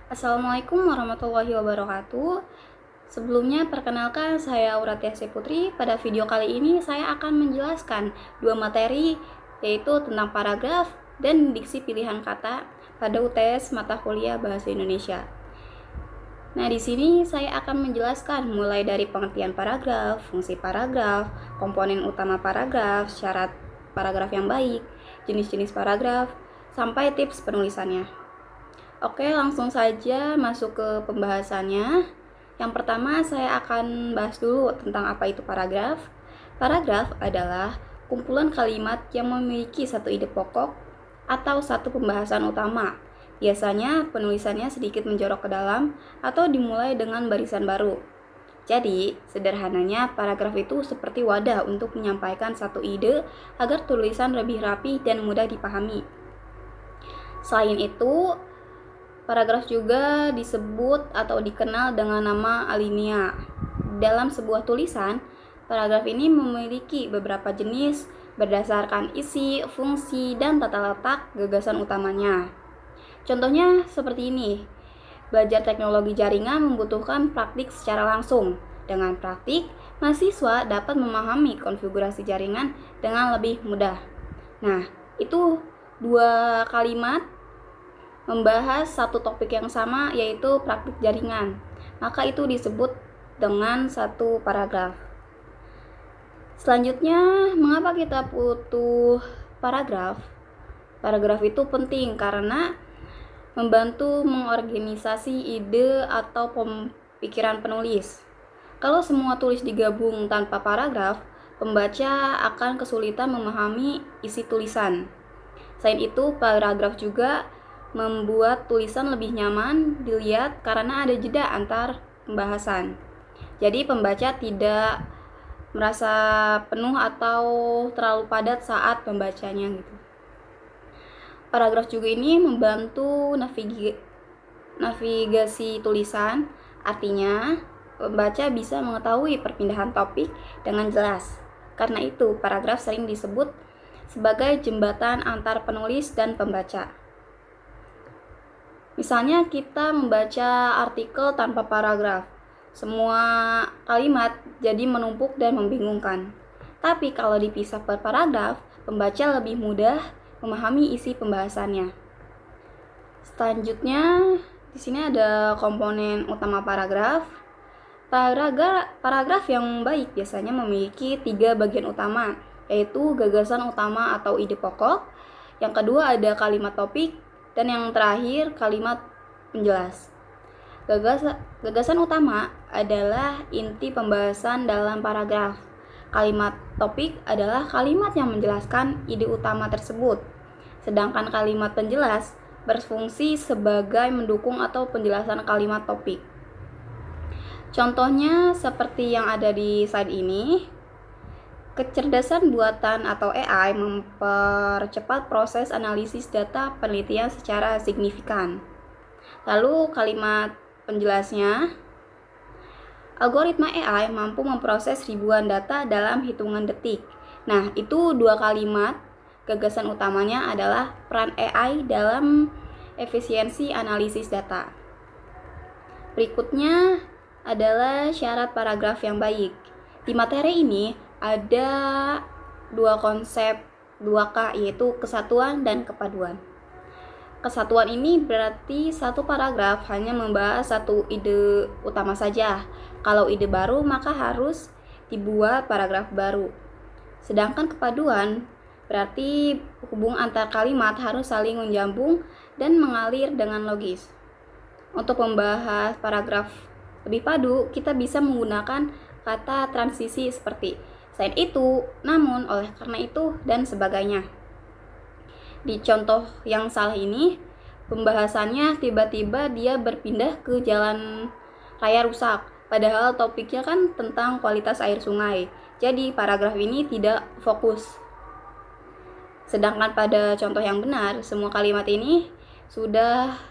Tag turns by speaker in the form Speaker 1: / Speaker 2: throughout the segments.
Speaker 1: Assalamualaikum warahmatullahi wabarakatuh. Sebelumnya perkenalkan saya Auratyasih Putri. Pada video kali ini saya akan menjelaskan dua materi yaitu tentang paragraf dan diksi pilihan kata pada UTS mata kuliah Bahasa Indonesia. Nah, di sini saya akan menjelaskan mulai dari pengertian paragraf, fungsi paragraf, komponen utama paragraf, syarat paragraf yang baik, jenis-jenis paragraf, sampai tips penulisannya. Oke, langsung saja masuk ke pembahasannya. Yang pertama, saya akan bahas dulu tentang apa itu paragraf. Paragraf adalah kumpulan kalimat yang memiliki satu ide pokok atau satu pembahasan utama. Biasanya penulisannya sedikit menjorok ke dalam atau dimulai dengan barisan baru. Jadi, sederhananya paragraf itu seperti wadah untuk menyampaikan satu ide agar tulisan lebih rapi dan mudah dipahami. Selain itu, paragraf juga disebut atau dikenal dengan nama alinea. Dalam sebuah tulisan, paragraf ini memiliki beberapa jenis berdasarkan isi, fungsi, dan tata letak gagasan utamanya. Contohnya seperti ini. Belajar teknologi jaringan membutuhkan praktik secara langsung. Dengan praktik, mahasiswa dapat memahami konfigurasi jaringan dengan lebih mudah. Nah, itu dua kalimat membahas satu topik yang sama, yaitu praktik jaringan. Maka itu disebut dengan satu paragraf. Selanjutnya, mengapa kita butuh paragraf? Paragraf itu penting karena membantu mengorganisasi ide atau pemikiran penulis. Kalau semua tulis digabung tanpa paragraf, pembaca akan kesulitan memahami isi tulisan. Selain itu, paragraf juga membuat tulisan lebih nyaman dilihat karena ada jeda antar pembahasan. Jadi pembaca tidak merasa penuh atau terlalu padat saat membacanya gitu. Paragraf juga ini membantu navigasi tulisan, artinya pembaca bisa mengetahui perpindahan topik dengan jelas. Karena itu, paragraf sering disebut sebagai jembatan antar penulis dan pembaca. Misalnya kita membaca artikel tanpa paragraf, semua kalimat jadi menumpuk dan membingungkan. Tapi kalau dipisah per paragraf, pembaca lebih mudah memahami isi pembahasannya. Selanjutnya, di sini ada komponen utama paragraf. Paragraf yang baik biasanya memiliki 3 bagian utama, yaitu gagasan utama atau ide pokok. Yang kedua ada kalimat topik, dan yang terakhir kalimat penjelas. Gagasan utama adalah inti pembahasan dalam paragraf. Kalimat topik adalah kalimat yang menjelaskan ide utama tersebut. Sedangkan kalimat penjelas berfungsi sebagai mendukung atau penjelasan kalimat topik. Contohnya seperti yang ada di slide ini. Kecerdasan buatan atau AI mempercepat proses analisis data penelitian secara signifikan. Lalu kalimat penjelasnya, algoritma AI mampu memproses ribuan data dalam hitungan detik. Nah, itu dua kalimat. Gagasan utamanya adalah peran AI dalam efisiensi analisis data. Berikutnya adalah syarat paragraf yang baik. Di materi ini ada dua konsep 2K, yaitu kesatuan dan kepaduan. Kesatuan ini berarti satu paragraf hanya membahas satu ide utama saja. Kalau ide baru maka harus dibuat paragraf baru. Sedangkan kepaduan berarti hubungan antar kalimat harus saling menjambung dan mengalir dengan logis. Untuk membahas paragraf lebih padu, kita bisa menggunakan kata transisi seperti selain itu, namun, oleh karena itu, dan sebagainya. Di contoh yang salah ini, pembahasannya tiba-tiba dia berpindah ke jalan raya rusak, padahal topiknya kan tentang kualitas air sungai. Jadi paragraf ini tidak fokus. Sedangkan pada contoh yang benar, semua kalimat ini sudah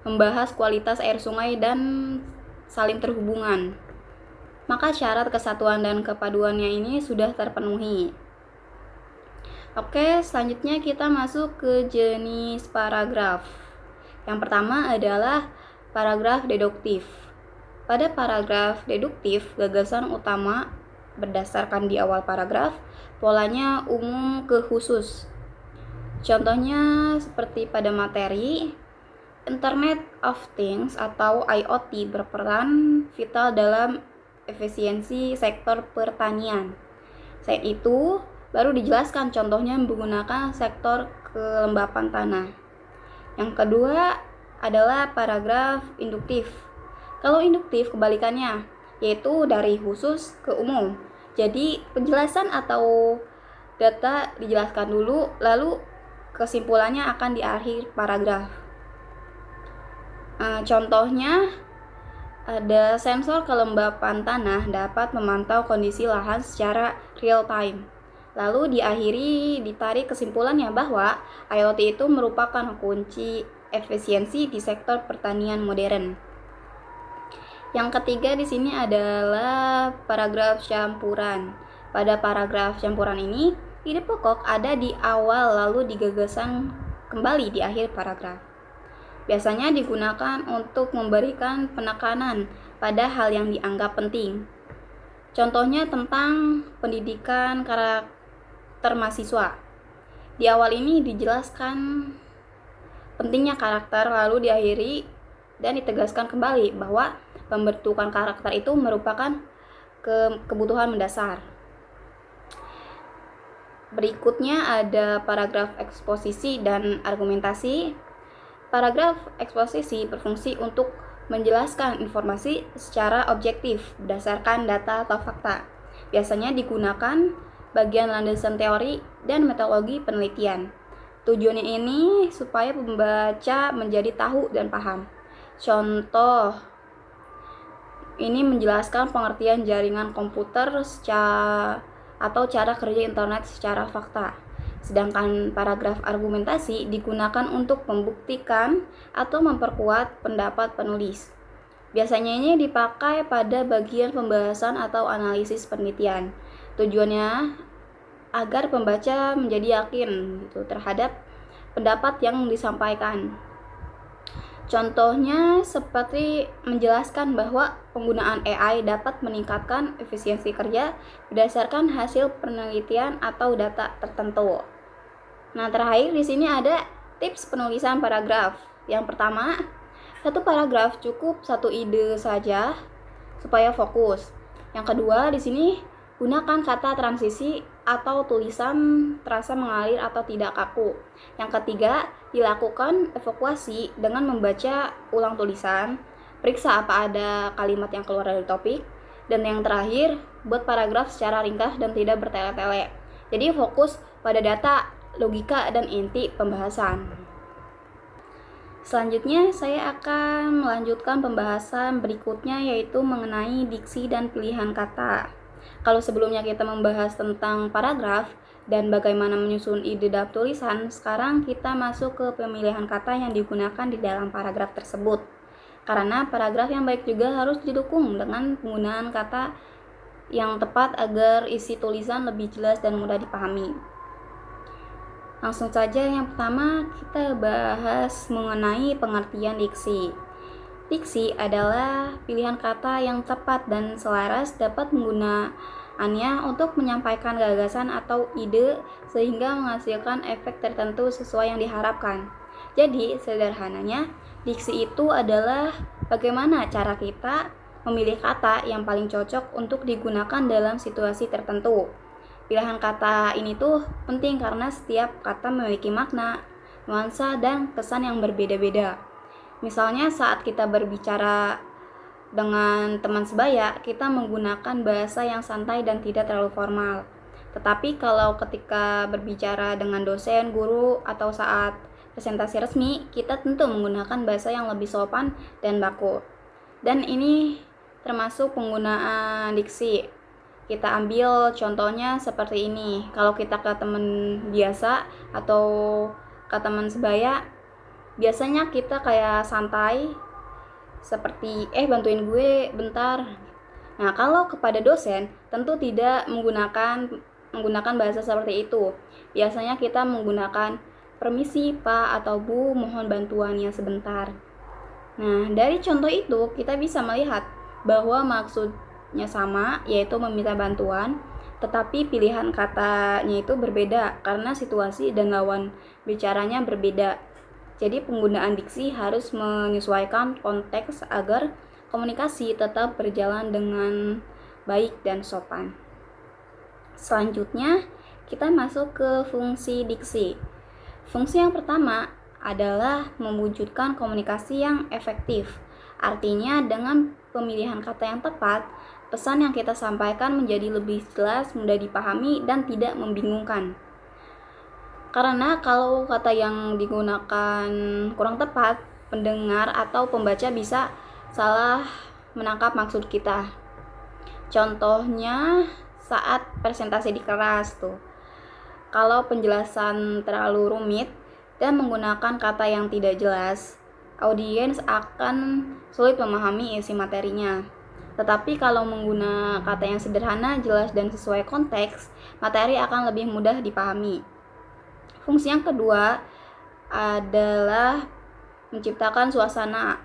Speaker 1: membahas kualitas air sungai dan saling terhubungan. Maka syarat kesatuan dan kepaduannya ini sudah terpenuhi. Oke, selanjutnya kita masuk ke jenis paragraf. Yang pertama adalah paragraf deduktif. Pada paragraf deduktif, gagasan utama berdasarkan di awal paragraf, polanya umum ke khusus. Contohnya seperti pada materi, Internet of Things atau IoT berperan vital dalam efisiensi sektor pertanian. Selain itu, baru dijelaskan contohnya menggunakan sektor kelembapan tanah. Yang kedua adalah paragraf induktif. Kalau induktif kebalikannya, yaitu dari khusus ke umum. Jadi penjelasan atau data dijelaskan dulu, lalu kesimpulannya akan di akhir paragraf. Contohnya ada sensor kelembapan tanah dapat memantau kondisi lahan secara real time. Lalu ditarik kesimpulannya bahwa IoT itu merupakan kunci efisiensi di sektor pertanian modern. Yang ketiga di sini adalah paragraf campuran. Pada paragraf campuran ini, ide pokok ada di awal lalu digagasan kembali di akhir paragraf. Biasanya digunakan untuk memberikan penekanan pada hal yang dianggap penting. Contohnya tentang pendidikan karakter mahasiswa. Di awal ini dijelaskan pentingnya karakter, lalu diakhiri dan ditegaskan kembali bahwa pembentukan karakter itu merupakan kebutuhan mendasar. Berikutnya ada paragraf eksposisi dan argumentasi. Paragraf eksposisi berfungsi untuk menjelaskan informasi secara objektif berdasarkan data atau fakta. Biasanya digunakan bagian landasan teori dan metodologi penelitian. Tujuannya ini supaya pembaca menjadi tahu dan paham. Contoh, ini menjelaskan pengertian jaringan komputer atau cara kerja internet secara fakta. Sedangkan paragraf argumentasi digunakan untuk membuktikan atau memperkuat pendapat penulis. Biasanya ini dipakai pada bagian pembahasan atau analisis penelitian. Tujuannya agar pembaca menjadi yakin terhadap pendapat yang disampaikan. Contohnya seperti menjelaskan bahwa penggunaan AI dapat meningkatkan efisiensi kerja berdasarkan hasil penelitian atau data tertentu. Nah, terakhir di sini ada tips penulisan paragraf. Yang pertama, satu paragraf cukup satu ide saja supaya fokus. Yang kedua, di sini gunakan kata transisi atau tulisan terasa mengalir atau tidak kaku. Yang ketiga, dilakukan evaluasi dengan membaca ulang tulisan, periksa apa ada kalimat yang keluar dari topik, dan yang terakhir, buat paragraf secara ringkas dan tidak bertele-tele. Jadi fokus pada data, logika, dan inti pembahasan. Selanjutnya, saya akan melanjutkan pembahasan berikutnya, yaitu mengenai diksi dan pilihan kata. Kalau sebelumnya kita membahas tentang paragraf dan bagaimana menyusun ide dalam tulisan, sekarang kita masuk ke pemilihan kata yang digunakan di dalam paragraf tersebut. Karena paragraf yang baik juga harus didukung dengan penggunaan kata yang tepat agar isi tulisan lebih jelas dan mudah dipahami. Langsung saja, yang pertama kita bahas mengenai pengertian diksi. Diksi adalah pilihan kata yang tepat dan selaras dapat menggunakannya untuk menyampaikan gagasan atau ide sehingga menghasilkan efek tertentu sesuai yang diharapkan. Jadi, sederhananya, diksi itu adalah bagaimana cara kita memilih kata yang paling cocok untuk digunakan dalam situasi tertentu. Pilihan kata ini tuh penting karena setiap kata memiliki makna, nuansa, dan kesan yang berbeda-beda. Misalnya saat kita berbicara dengan teman sebaya, kita menggunakan bahasa yang santai dan tidak terlalu formal. Tetapi kalau ketika berbicara dengan dosen, guru, atau saat presentasi resmi, kita tentu menggunakan bahasa yang lebih sopan dan baku. Dan ini termasuk penggunaan diksi. Kita ambil contohnya seperti ini. Kalau kita ke teman biasa atau ke teman sebaya, biasanya kita kayak santai seperti bantuin gue bentar. Nah, kalau kepada dosen tentu tidak menggunakan bahasa seperti itu. Biasanya kita menggunakan permisi Pak atau Bu, mohon bantuannya sebentar. Nah, dari contoh itu kita bisa melihat bahwa maksudnya sama, yaitu meminta bantuan, tetapi pilihan katanya itu berbeda karena situasi dan lawan bicaranya berbeda. Jadi penggunaan diksi harus menyesuaikan konteks agar komunikasi tetap berjalan dengan baik dan sopan. Selanjutnya, kita masuk ke fungsi diksi. Fungsi yang pertama adalah mewujudkan komunikasi yang efektif. Artinya, dengan pemilihan kata yang tepat, pesan yang kita sampaikan menjadi lebih jelas, mudah dipahami, dan tidak membingungkan. Karena kalau kata yang digunakan kurang tepat, pendengar atau pembaca bisa salah menangkap maksud kita. Contohnya saat presentasi di kelas tuh. Kalau penjelasan terlalu rumit dan menggunakan kata yang tidak jelas, audiens akan sulit memahami isi materinya. Tetapi kalau menggunakan kata yang sederhana, jelas, dan sesuai konteks, materi akan lebih mudah dipahami. Fungsi yang kedua adalah menciptakan suasana.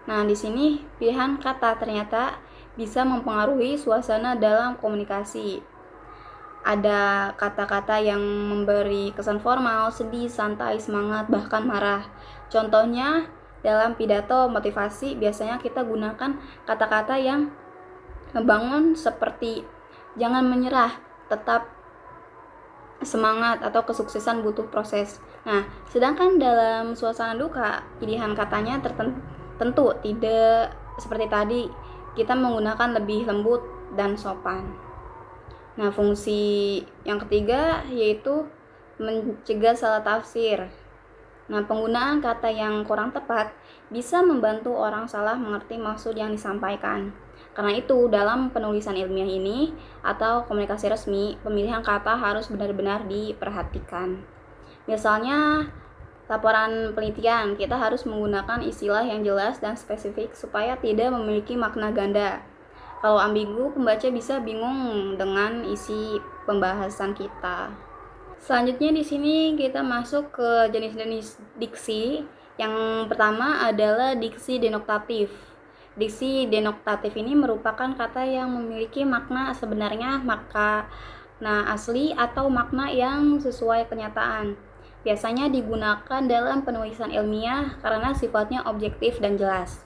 Speaker 1: Nah, di sini pilihan kata ternyata bisa mempengaruhi suasana dalam komunikasi. Ada kata-kata yang memberi kesan formal, sedih, santai, semangat, bahkan marah. Contohnya dalam pidato motivasi biasanya kita gunakan kata-kata yang membangun seperti jangan menyerah, tetap semangat, atau kesuksesan butuh proses. Nah, sedangkan dalam suasana duka, pilihan katanya tentu tidak seperti tadi, kita menggunakan lebih lembut dan sopan. Nah, fungsi yang ketiga yaitu mencegah salah tafsir. Nah, penggunaan kata yang kurang tepat bisa membantu orang salah mengerti maksud yang disampaikan. Karena itu, dalam penulisan ilmiah ini atau komunikasi resmi, pemilihan kata harus benar-benar diperhatikan. Misalnya, laporan penelitian, kita harus menggunakan istilah yang jelas dan spesifik supaya tidak memiliki makna ganda. Kalau ambigu, pembaca bisa bingung dengan isi pembahasan kita. Selanjutnya di sini kita masuk ke jenis-jenis diksi. Yang pertama adalah diksi denoktatif. Diksi denoktatif ini merupakan kata yang memiliki makna sebenarnya, makna asli, atau makna yang sesuai kenyataan. Biasanya digunakan dalam penulisan ilmiah karena sifatnya objektif dan jelas.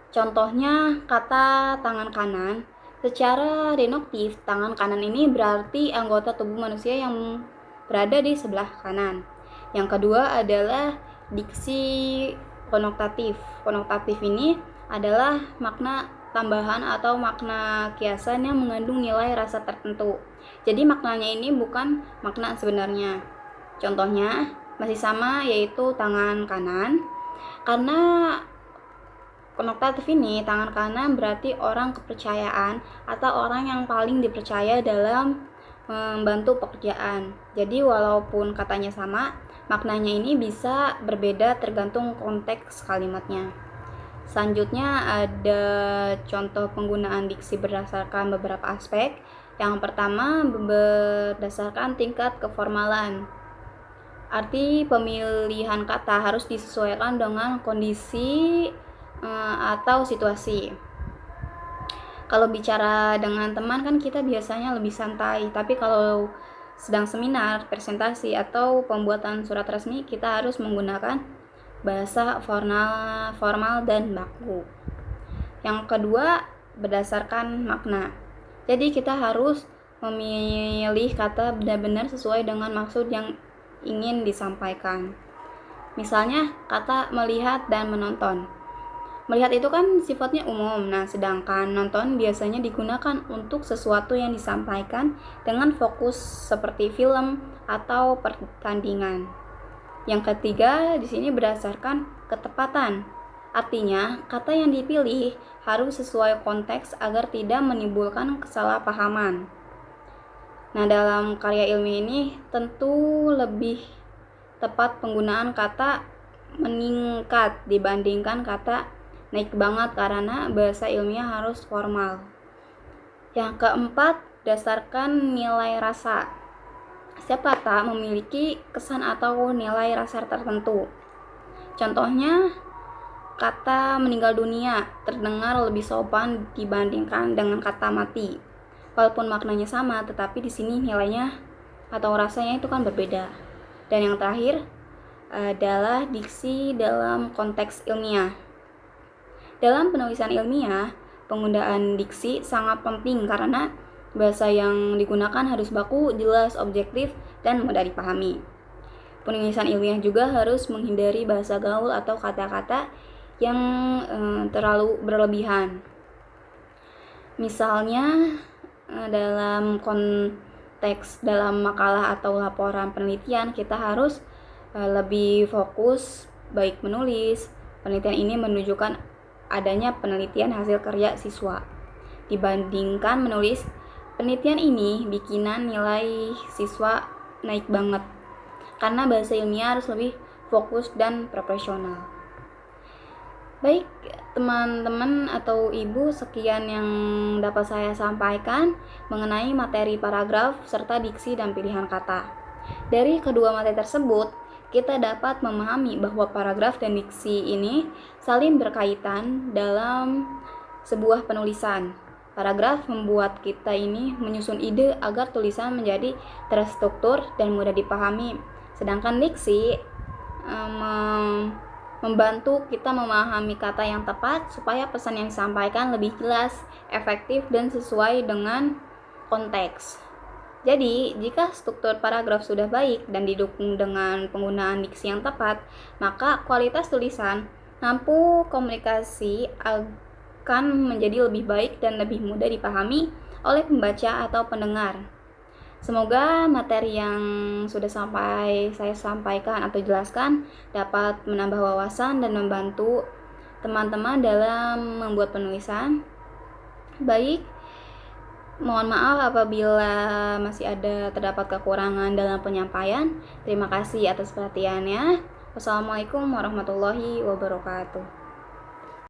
Speaker 1: Contohnya kata tangan kanan. Secara denoktif, tangan kanan ini berarti anggota tubuh manusia yang berada di sebelah kanan. Yang kedua adalah diksi konoktatif. Konoktatif ini adalah makna tambahan atau makna kiasan yang mengandung nilai rasa tertentu. Jadi maknanya ini bukan makna sebenarnya. Contohnya masih sama, yaitu tangan kanan. Karena konoktatif ini, tangan kanan berarti orang kepercayaan atau orang yang paling dipercaya dalam membantu pekerjaan. Jadi walaupun katanya sama, maknanya ini bisa berbeda tergantung konteks kalimatnya. Selanjutnya ada contoh penggunaan diksi berdasarkan beberapa aspek. Yang pertama, berdasarkan tingkat keformalan. Arti pemilihan kata harus disesuaikan dengan kondisi atau situasi. Kalau bicara dengan teman kan kita biasanya lebih santai, tapi kalau sedang seminar, presentasi, atau pembuatan surat resmi, kita harus menggunakan bahasa formal dan baku. Yang kedua, berdasarkan makna. Jadi kita harus memilih kata benar-benar sesuai dengan maksud yang ingin disampaikan. Misalnya kata melihat dan menonton. Melihat itu kan sifatnya umum, nah sedangkan nonton biasanya digunakan untuk sesuatu yang disampaikan dengan fokus seperti film atau pertandingan. Yang ketiga di sini berdasarkan ketepatan. Artinya, kata yang dipilih harus sesuai konteks agar tidak menimbulkan kesalahpahaman. Nah, dalam karya ilmiah ini tentu lebih tepat penggunaan kata meningkat dibandingkan kata naik banget karena bahasa ilmiah harus formal. Yang keempat, berdasarkan nilai rasa. Setiap kata memiliki kesan atau nilai rasa tertentu. Contohnya, kata meninggal dunia terdengar lebih sopan dibandingkan dengan kata mati. Walaupun maknanya sama, tetapi di sini nilainya atau rasanya itu kan berbeda. Dan yang terakhir adalah diksi dalam konteks ilmiah. Dalam penulisan ilmiah, penggunaan diksi sangat penting karena bahasa yang digunakan harus baku, jelas, objektif, dan mudah dipahami. Penulisan ilmiah juga harus menghindari bahasa gaul atau kata-kata yang terlalu berlebihan. Misalnya dalam konteks dalam makalah atau laporan penelitian, kita harus lebih fokus baik menulis. Penelitian ini menunjukkan adanya penelitian hasil kerja siswa dibandingkan menulis penelitian ini bikinan nilai siswa naik banget karena bahasa ilmiah harus lebih fokus dan profesional. Baik teman-teman atau ibu, sekian yang dapat saya sampaikan mengenai materi paragraf serta diksi dan pilihan kata. Dari kedua materi tersebut, kita dapat memahami bahwa paragraf dan diksi ini saling berkaitan dalam sebuah penulisan. Paragraf membuat kita ini menyusun ide agar tulisan menjadi terstruktur dan mudah dipahami. Sedangkan diksi membantu kita memahami kata yang tepat supaya pesan yang disampaikan lebih jelas, efektif, dan sesuai dengan konteks. Jadi, jika struktur paragraf sudah baik dan didukung dengan penggunaan diksi yang tepat, maka kualitas tulisan mampu komunikasi akan menjadi lebih baik dan lebih mudah dipahami oleh pembaca atau pendengar. Semoga materi yang sudah saya sampaikan atau jelaskan dapat menambah wawasan dan membantu teman-teman dalam membuat penulisan. Baik, mohon maaf apabila masih terdapat kekurangan dalam penyampaian. Terima kasih atas perhatiannya. Wassalamualaikum warahmatullahi wabarakatuh.